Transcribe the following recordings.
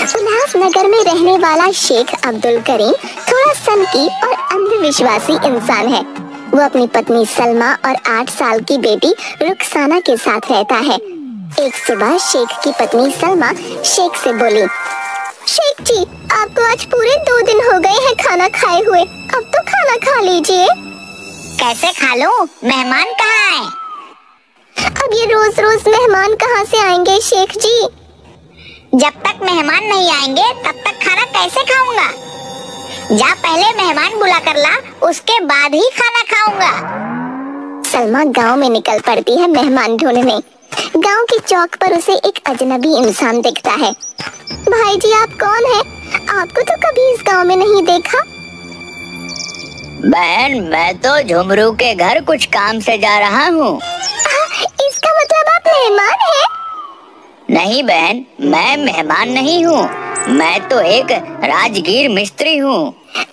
उल्लासनगर में रहने वाला शेख अब्दुल करीम थोड़ा सनकी और अंधविश्वासी इंसान है। वो अपनी पत्नी सलमा और 8 साल की बेटी रुखसाना के साथ रहता है। एक सुबह शेख की पत्नी सलमा शेख से बोली, शेख जी, आपको आज पूरे 2 दिन हो गए हैं खाना खाए हुए, अब तो खाना खा लीजिए। कैसे खा लूं? मेहमान कहाँ हैं? अब ये रोज रोज मेहमान कहाँ से आएंगे शेख जी? जब तक मेहमान नहीं आएंगे तब तक खाना कैसे खाऊंगा? जा पहले मेहमान बुला कर ला, उसके बाद ही खाना खाऊंगा। सलमा गांव में निकल पड़ती है मेहमान ढूंढने। गांव की चौक पर उसे एक अजनबी इंसान दिखता है। भाई जी, आप कौन हैं? आपको तो कभी इस गांव में नहीं देखा। बहन, मैं तो झुमरू के घर कुछ काम से जा रहा हूँ। इसका मतलब आप मेहमान हैं? नहीं बहन, मैं मेहमान नहीं हूँ, मैं तो एक राजगीर मिस्त्री हूँ।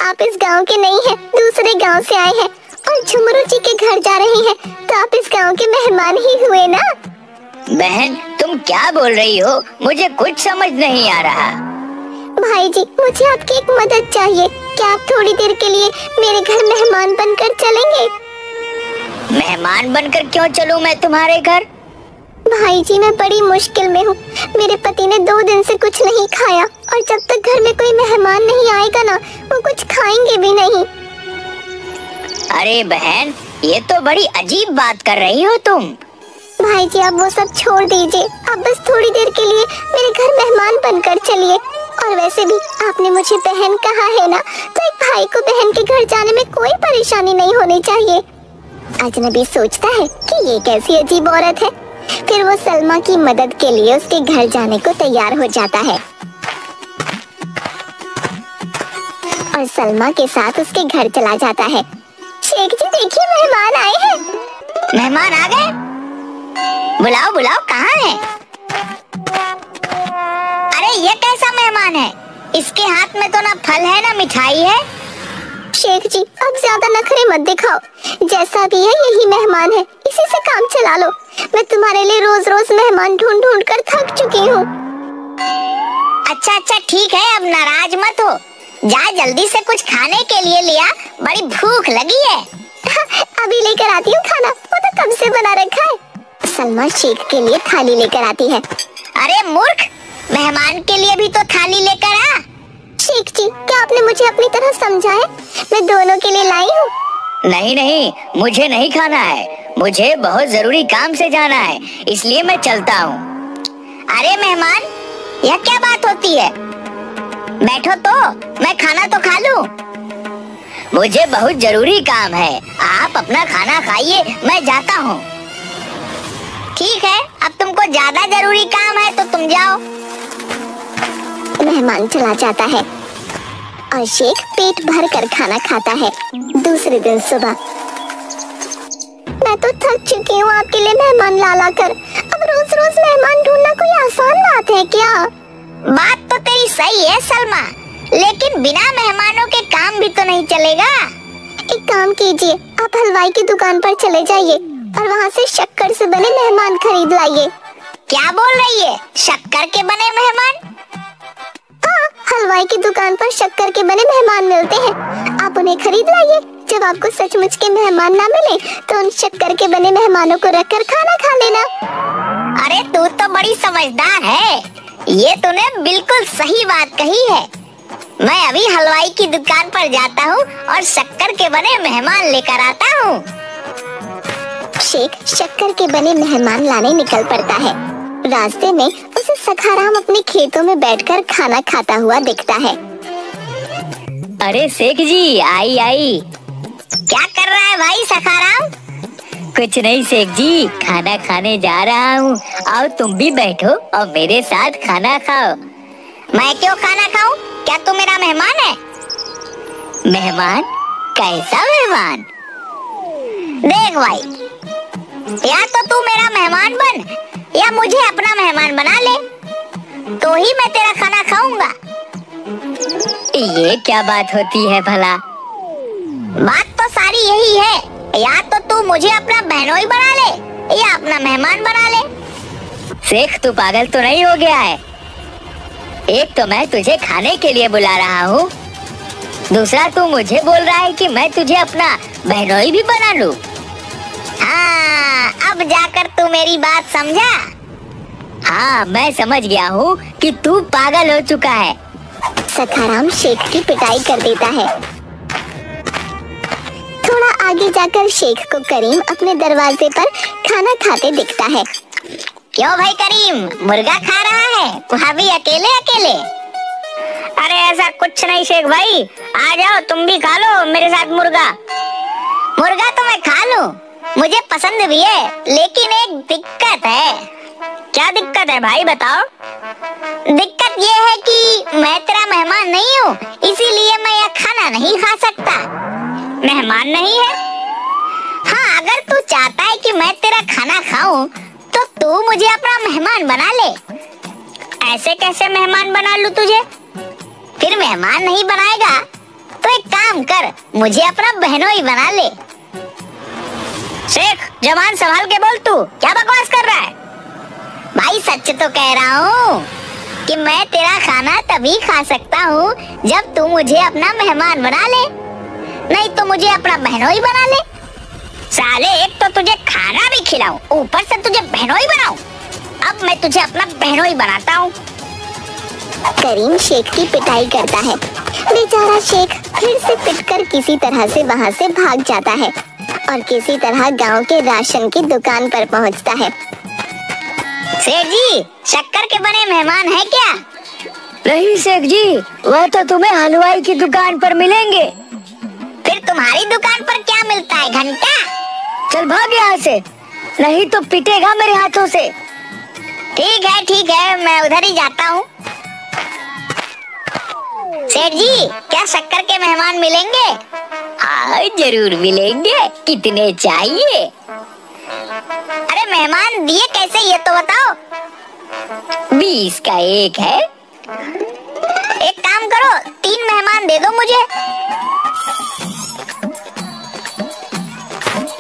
आप इस गांव के नहीं हैं, दूसरे गांव से आए हैं और झुमरू जी के घर जा रहे हैं, तो आप इस गांव के मेहमान ही हुए ना? बहन, तुम क्या बोल रही हो? मुझे कुछ समझ नहीं आ रहा। भाई जी, मुझे आपकी एक मदद चाहिए। क्या आप थोड़ी देर के लिए मेरे घर मेहमान बनकर चलेंगे? मेहमान बनकर क्यों चलूं मैं तुम्हारे घर? भाई जी, मैं बड़ी मुश्किल में हूँ। मेरे पति ने 2 दिन से कुछ नहीं खाया और जब तक घर में कोई मेहमान नहीं आएगा ना, वो कुछ खाएंगे भी नहीं। अरे बहन, ये तो बड़ी अजीब बात कर रही हो तुम। भाई जी, आप वो सब छोड़ दीजिए, आप बस थोड़ी देर के लिए मेरे घर मेहमान बनकर चलिए। और वैसे भी आपने मुझे बहन कहा है ना, तो एक भाई को बहन के घर जाने में कोई परेशानी नहीं होनी चाहिए। अजनबी सोचता है कि ये कैसी अजीब औरत है। फिर वो सलमा की मदद के लिए उसके घर जाने को तैयार हो जाता है और सलमा के साथ उसके घर चला जाता है। शेख जी, देखिए मेहमान आए हैं। मेहमान आ गए? बुलाओ बुलाओ, कहाँ है? अरे ये कैसा मेहमान है? इसके हाथ में तो ना फल है ना मिठाई है। शेख जी, अब ज्यादा नखरे मत दिखाओ। जैसा भी है यही मेहमान है, इसी से काम चला लो। मैं तुम्हारे लिए रोज रोज मेहमान ढूंढ ढूंढ कर थक चुकी हूँ। अच्छा अच्छा ठीक है, अब नाराज मत हो। जा जल्दी से कुछ खाने के लिए लिया, बड़ी भूख लगी है। अभी लेकर आती हूँ खाना, वो तो कब से बना रखा है। सलमा शेख के लिए थाली लेकर आती है। अरे मूर्ख, मेहमान के लिए भी तो थाली लेकर आ। शेख जी, क्या आपने मुझे अपनी तरह समझा है? मैं दोनों के लिए लाई हूँ। नहीं नहीं, मुझे नहीं खाना है, मुझे बहुत जरूरी काम से जाना है, इसलिए मैं चलता हूँ। अरे मेहमान, यह क्या बात होती है? बैठो तो मैं खाना तो खा लूं। मुझे बहुत जरूरी काम है, आप अपना खाना खाइए, मैं जाता हूँ। ठीक है, अब तुमको ज्यादा जरूरी काम है तो तुम जाओ। मेहमान चला जाता है और शेख पेट भर कर खाना खाता है। दूसरे दिन सुबह, मैं तो थक चुकी हूँ आपके लिए मेहमान ला कर। अब रोज रोज मेहमान ढूंढना कोई आसान बात है क्या? बात तो तेरी सही है सलमा, लेकिन बिना मेहमानों के काम भी तो नहीं चलेगा। एक काम कीजिए, आप हलवाई की दुकान पर चले जाइए और वहाँ से शक्कर से बने मेहमान खरीद लाइए। क्या बोल रही है? शक्कर के बने मेहमान? हाँ, हलवाई की दुकान पर शक्कर के बने मेहमान मिलते हैं, आप उन्हें खरीद लाइए। जब आपको सचमुच के मेहमान ना मिले तो उन शक्कर के बने मेहमानों को रखकर खाना खा लेना। अरे तू तो बड़ी समझदार है, ये तूने बिल्कुल सही बात कही है। मैं अभी हलवाई की दुकान पर जाता हूँ और शक्कर के बने मेहमान लेकर आता हूँ। शेख शक्कर के बने मेहमान लाने निकल पड़ता है। रास्ते में उसे सखाराम अपने खेतों में बैठकर खाना खाता हुआ दिखता है। अरे शेख जी, आई आई। क्या कर रहा है भाई सखाराम? कुछ नहीं शेख जी, खाना खाने जा रहा हूँ, आओ तुम भी बैठो और मेरे साथ खाना खाओ। मैं क्यों खाना खाऊं? क्या तू मेरा मेहमान है? मेहमान? कैसा मेहमान? देख भाई, या तो तू मेरा मेहमान बन या मुझे अपना मेहमान बना ले, तो ही मैं तेरा खाना खाऊंगा। ये क्या बात होती है भला? बात तो सारी यही है, या तो तू मुझे अपना बहनोई बना ले या अपना मेहमान बना ले। शेख, तू पागल तो नहीं हो गया है? एक तो मैं तुझे खाने के लिए बुला रहा हूँ, दूसरा तू मुझे बोल रहा है कि मैं तुझे अपना बहनोई भी बना लूं। हाँ, अब जाकर तू मेरी बात समझा। हाँ, मैं समझ गया हूँ कि तू पागल हो चुका है। सखाराम शेख की पिटाई कर देता है। थोड़ा आगे जाकर शेख को करीम अपने दरवाजे पर खाना खाते दिखता है। क्यों भाई करीम, मुर्गा खा रहा है, वहाँ भी अकेले अकेले? अरे ऐसा कुछ नहीं शेख भाई, आ जाओ तुम भी खा लो मेरे साथ मुर्गा। मुर्गा तो मैं खा लूं, मुझे पसंद भी है, लेकिन एक दिक्कत है। क्या दिक्कत है भाई बताओ? दिक्कत ये है कि मैं तेरा मेहमान नहीं हूँ, इसीलिए मैं यह खाना नहीं खा सकता। मेहमान नहीं है? हाँ, अगर तू चाहता है कि मैं तेरा खाना खाऊं, तो तू मुझे अपना मेहमान बना ले। ऐसे कैसे मेहमान बना लूं तुझे? फिर मेहमान नहीं बनाएगा तो एक काम कर, मुझे अपना बहनोई बना ले। शेख, जबान संभाल के बोल, तू क्या बकवास कर रहा है? भाई सच तो कह रहा हूँ कि मैं तेरा खाना तभी खा सकता हूँ जब तू मुझे अपना मेहमान बना ले, नहीं तो मुझे अपना बहनोई बना ले। साले, एक तो तुझे खाना भी खिलाऊं, ऊपर से तुझे बहनोई बनाऊं। अब मैं तुझे अपना बहनोई बनाता हूँ। करीम शेख की पिटाई करता है। बेचारा शेख फिर से पिटकर किसी तरह से वहाँ से भाग जाता है और किसी तरह गांव के राशन की दुकान पर पहुँचता है। सेठ जी, शक्कर के बने मेहमान है क्या? नहीं शेख जी, वह तो तुम्हें हलवाई की दुकान पर मिलेंगे। फिर तुम्हारी दुकान पर क्या मिलता है, घंटा? चल भाग यहाँ से, नहीं तो पिटेगा मेरे हाथों से। ठीक है, मैं उधर ही जाता हूँ। सेठ जी, क्या शक्कर के मेहमान मिलेंगे? हाँ, जरूर मिलेंगे। कितने चाहिए? अरे मेहमान दिए कैसे, ये तो बताओ। 20 का एक है। एक काम करो, 3 मेहमान दे दो मुझे।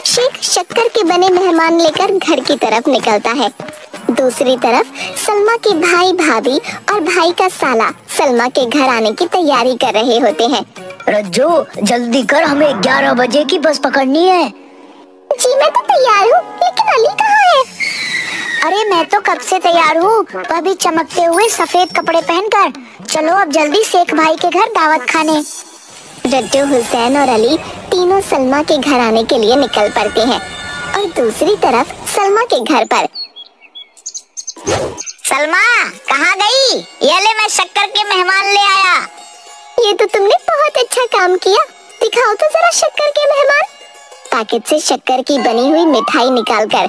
शेख शक्कर के बने मेहमान लेकर घर की तरफ निकलता है। दूसरी तरफ सलमा के भाई भाभी और भाई का साला सलमा के घर आने की तैयारी कर रहे होते हैं। रज्जू, जल्दी कर, हमें 11 बजे की बस पकड़नी है। जी मैं तो तैयार हूँ, लेकिन अली कहाँ है? अरे मैं तो कब से तैयार हूँ, वह भी चमकते हुए सफेद कपड़े पहनकर। चलो अब जल्दी शेख भाई के घर दावत खाने। रज्जू, हुसैन और अली तीनों सलमा के घर आने के लिए निकल पड़ते हैं और दूसरी तरफ सलमा के घर पर। सलमा कहाँ गई? ये ले, मैं शक्कर के मेहमान ले आया। ये तो तुमने बहुत अच्छा काम किया, दिखाओ तो जरा शक्कर के मेहमान। पैकेट से शक्कर की बनी हुई मिठाई निकालकर,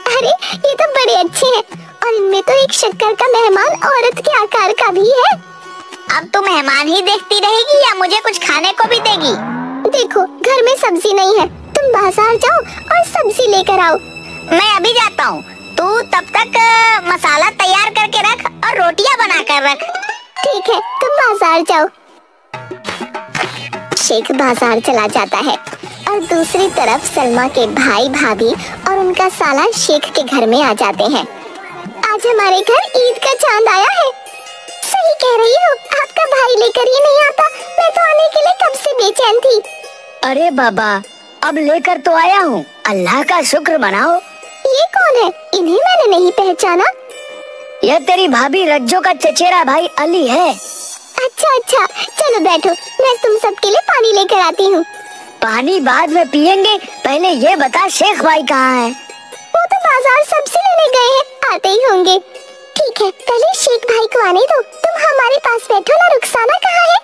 अरे ये तो बड़े अच्छे हैं और इनमें तो एक शक्कर का मेहमान औरत के आकार का भी है। अब तू मेहमान ही देखती रहेगी या मुझे कुछ खाने को भी देगी? देखो घर में सब्जी नहीं है, तुम बाजार जाओ और सब्जी लेकर आओ। मैं अभी जाता हूँ, तू तब तक मसाला तैयार करके रख और रोटियां बना कर रख। ठीक है, तुम बाजार जाओ। शेख बाजार चला जाता है और दूसरी तरफ सलमा के भाई भाभी और उनका साला शेख के घर में आ जाते हैं। आज हमारे घर ईद का चांद आया है। सही कह रही हो, आपका भाई लेकर ही नहीं आता, मैं तो आने के लिए कब से बेचैन थी। अरे बाबा, अब लेकर तो आया हूँ, अल्लाह का शुक्र मनाओ। ये कौन है? इन्हें मैंने नहीं पहचाना। यह तेरी भाभी रज्जो का चचेरा भाई अली है। अच्छा, चलो बैठो, मैं तुम सबके लिए पानी लेकर आती हूँ। पानी बाद में पियेंगे, पहले ये बता शेख भाई कहाँ है? वो तो बाजार सब्जी लेने गए हैं, आते ही होंगे। ठीक है, पहले शेख भाई को आने दो, तुम हमारे पास बैठो ना। रुखसाना कहाँ है?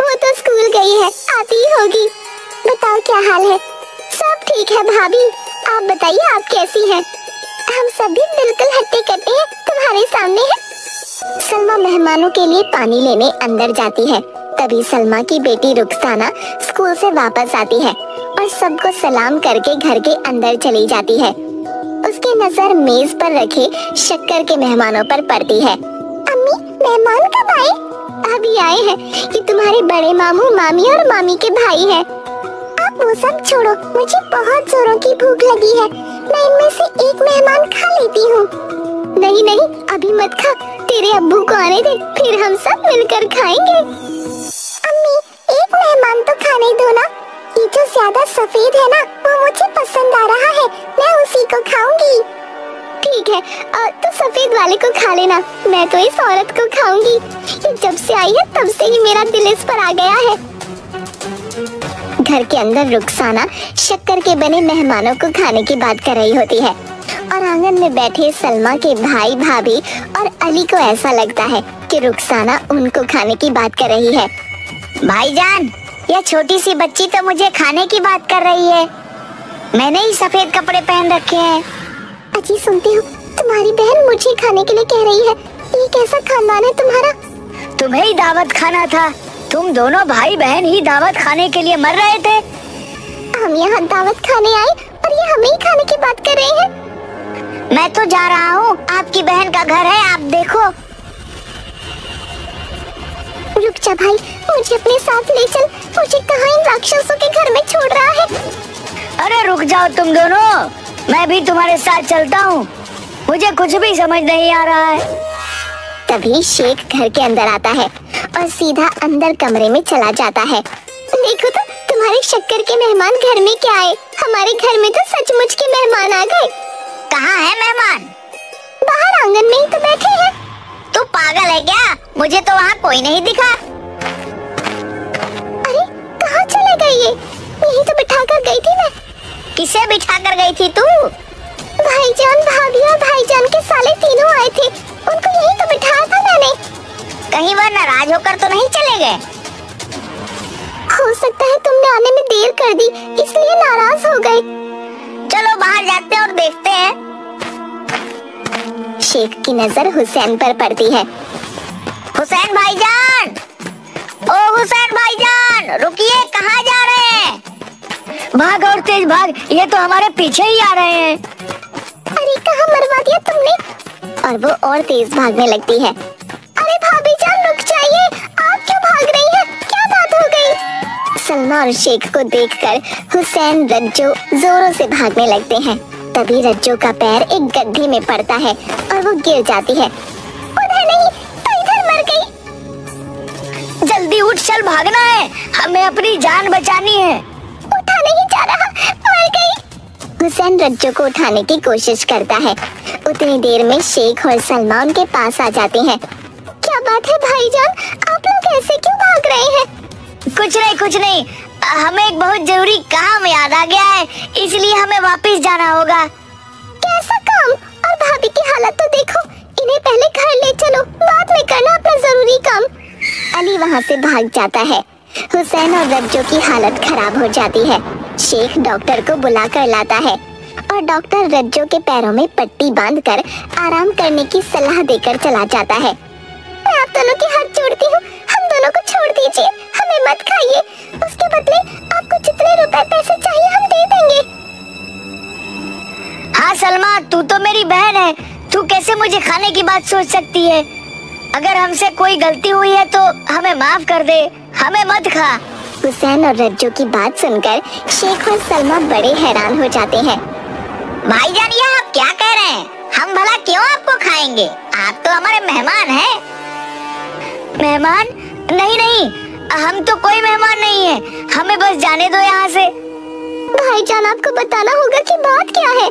वो तो स्कूल गई है, आती ही होगी। बताओ क्या हाल है? सब ठीक है भाभी, आप बताइए आप कैसी हैं? हम सभी बिल्कुल हट्टे कट्टे हैं, तुम्हारे सामने है। सलमा मेहमानों के लिए पानी लेने अंदर जाती है। तभी सलमा की बेटी रुखसाना स्कूल से वापस आती है और सबको सलाम करके घर के अंदर चली जाती है। उसकी नजर मेज पर रखे शक्कर के मेहमानों पर पड़ती है। अम्मी, मेहमान कब आए? अभी आए हैं, ये तुम्हारे बड़े मामू, मामी और मामी के भाई हैं। आप वो सब छोड़ो, मुझे बहुत जोरों की भूख लगी है, मैं इनमें से एक मेहमान खा लेती हूँ। नहीं, अभी मत खा, तेरे अब्बू को आने दे, फिर हम सब मिलकर खाएंगे। अम्मी, एक मेहमान तो खाने दो ना। ये जो ज्यादा सफेद है ना, वो मुझे पसंद आ रहा है, मैं उसी को खाऊंगी। ठीक है, और तू सफेद वाले को खा लेना, मैं तो इस औरत को खाऊंगी। ये जब से आई है तब से ही मेरा दिल इस पर आ गया है। घर के अंदर रुखसाना शक्कर के बने मेहमानों को खाने की बात कर रही होती है और आंगन में बैठे सलमा के भाई भाभी और अली को ऐसा लगता है कि रुखसाना उनको खाने की बात कर रही है। भाईजान, यह छोटी सी बच्ची तो मुझे खाने की बात कर रही है। मैंने ही सफेद कपड़े पहन रखे हैं। अजी सुनती हो, तुम्हारी बहन मुझे खाने के लिए कह रही है। ये कैसा खानदान है तुम्हारा? तुम्हें ही दावत खाना था। तुम दोनों भाई बहन ही दावत खाने के लिए मर रहे थे। हम यहाँ दावत खाने आए और ये हमें ही खाने की बात कर रहे हैं। मैं तो जा रहा हूँ, आपकी बहन का घर है, आप देखो। रुक जा भाई, मुझे अपने साथ ले चल। मुझे कहाँ इन राक्षसों के घर में छोड़ रहा है? अरे रुक जाओ तुम दोनों, मैं भी तुम्हारे साथ चलता हूँ। मुझे कुछ भी समझ नहीं आ रहा है। तभी शेख घर के अंदर आता है और सीधा अंदर कमरे में चला जाता है। देखो तो, तुम्हारे शक्कर के मेहमान घर में क्या आए? हमारे घर में तो सचमुच के मेहमान आ गए। कहाँ है मेहमान? बाहर आंगन में ही तो बैठे हैं। तू पागल है क्या? मुझे तो वहाँ कोई नहीं दिखा। अरे कहाँ चले गए ये? यहीं तो बिठा कर गई थी मैं। किसे बिठा कर गई थी तू? भाईजान, भाभी और भाईजान के साले तीनों आए थे, उनको यहीं तो बिठाया था मैंने। कहीं वह नाराज होकर तो नहीं चले गए? हो सकता है तुमने आने में देर कर दी, इसलिए नाराज हो गए। चलो बाहर जाते हैं और देखते हैं। शेख की नजर हुसैन पर पड़ती है। हुसैन भाईजान, ओ हुसैन भाईजान, रुकिए, कहाँ जा रहे हैं? भाग और तेज भाग, ये तो हमारे पीछे ही आ रहे हैं। अरे कहाँ मरवा दिया तुमने? और वो और तेज भागने लगती है। अरे भाभी जान, रुक जाइए, आप क्यों भाग रही हैं? क्या बात हो गई? सलमा और शेख को देखकर हुसैन रज्जो जोरों से भागने लगते हैं। तभी रज्जो का पैर एक गड्ढे में पड़ता है और वो गिर जाती है। उधर नहीं तो इधर मर गई। जल्दी उठ, चल भागना है, हमें अपनी जान बचानी है। उठा नहीं जा रहा, मर गई। हुसैन रज्जो को उठाने की कोशिश करता है। उतनी देर में शेख और सलमा उनके पास आ जाते हैं। क्या बात है भाईजान, आप लोग ऐसे क्यों भाग रहे हैं? कुछ नहीं, हमें एक बहुत जरूरी काम याद आ गया है, इसलिए हमें वापस जाना होगा। कैसा काम? और भाभी की हालत तो देखो, इन्हें पहले घर ले चलो, बाद में करना अपना जरूरी काम। अली वहाँ से भाग जाता है। हुसैन और रज्जो की हालत खराब हो जाती है। शेख डॉक्टर को बुला कर लाता है और डॉक्टर रज्जो के पैरों में पट्टी बांधकर आराम करने की सलाह देकर चला जाता है। मैं आप दोनों के हाथ जोड़ती हूँ, हम दोनों को छोड़ दीजिए, हमें मत खाइए। उसके बदले आपको जितने रुपए पैसे चाहिए हम दे देंगे। हाँ सलमा, तू तो मेरी बहन है, तू कैसे मुझे खाने की बात सोच सकती है? अगर हमसे कोई गलती हुई है तो हमें माफ कर दे, हमें मत खा। हुसैन और रज्जो की बात सुनकर शेख और सलमा बड़े हैरान हो जाते हैं। भाईजान, ये आप क्या कह रहे हैं? हम भला क्यों आपको खाएंगे? आप तो हमारे मेहमान हैं। मेहमान? नहीं, हम तो कोई मेहमान नहीं है, हमें बस जाने दो यहाँ से। भाईजान, आपको बताना होगा कि बात क्या है।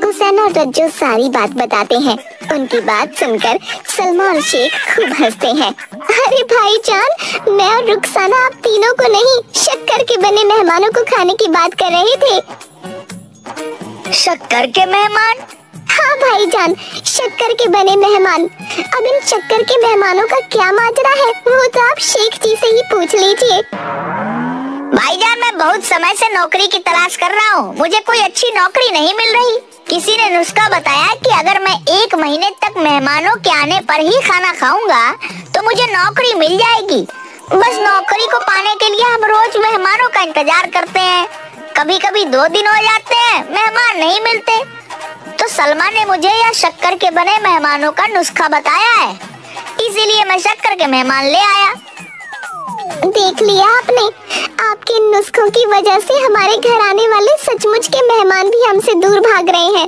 हुसैन और रज्जो सारी बात बताते हैं। उनकी बात सुनकर सलमा और शेख खूब हंसते हैं। अरे भाईजान, मैं और रुखसाना आप तीनों को नहीं, शक्कर के बने मेहमानों को खाने की बात कर रहे थे। शक्कर के मेहमान? हाँ भाईजान, शक्कर के बने मेहमान। अब इन शक्कर के मेहमानों का क्या माजरा है, वो तो आप शेख जी से ही पूछ लीजिए। भाईजान, मैं बहुत समय से नौकरी की तलाश कर रहा हूँ, मुझे कोई अच्छी नौकरी नहीं मिल रही। किसी ने नुस्खा बताया कि अगर मैं 1 महीने तक मेहमानों के आने पर ही खाना खाऊंगा तो मुझे नौकरी मिल जाएगी। बस नौकरी को पाने के लिए हम रोज मेहमानों का इंतजार करते हैं। कभी कभी 2 दिन हो जाते हैं, मेहमान नहीं मिलते। तो सलमा ने मुझे यह शक्कर के बने मेहमानों का नुस्खा बताया है, इसीलिए मैं शक्कर के मेहमान ले आया। देख लिया आपने, आपके इन नुस्खों की वजह से हमारे घर आने वाले सचमुच के मेहमान भी हमसे दूर भाग रहे हैं।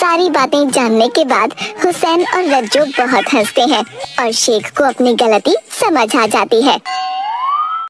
सारी बातें जानने के बाद हुसैन और रज्जो बहुत हंसते हैं और शेख को अपनी गलती समझ आ जाती है।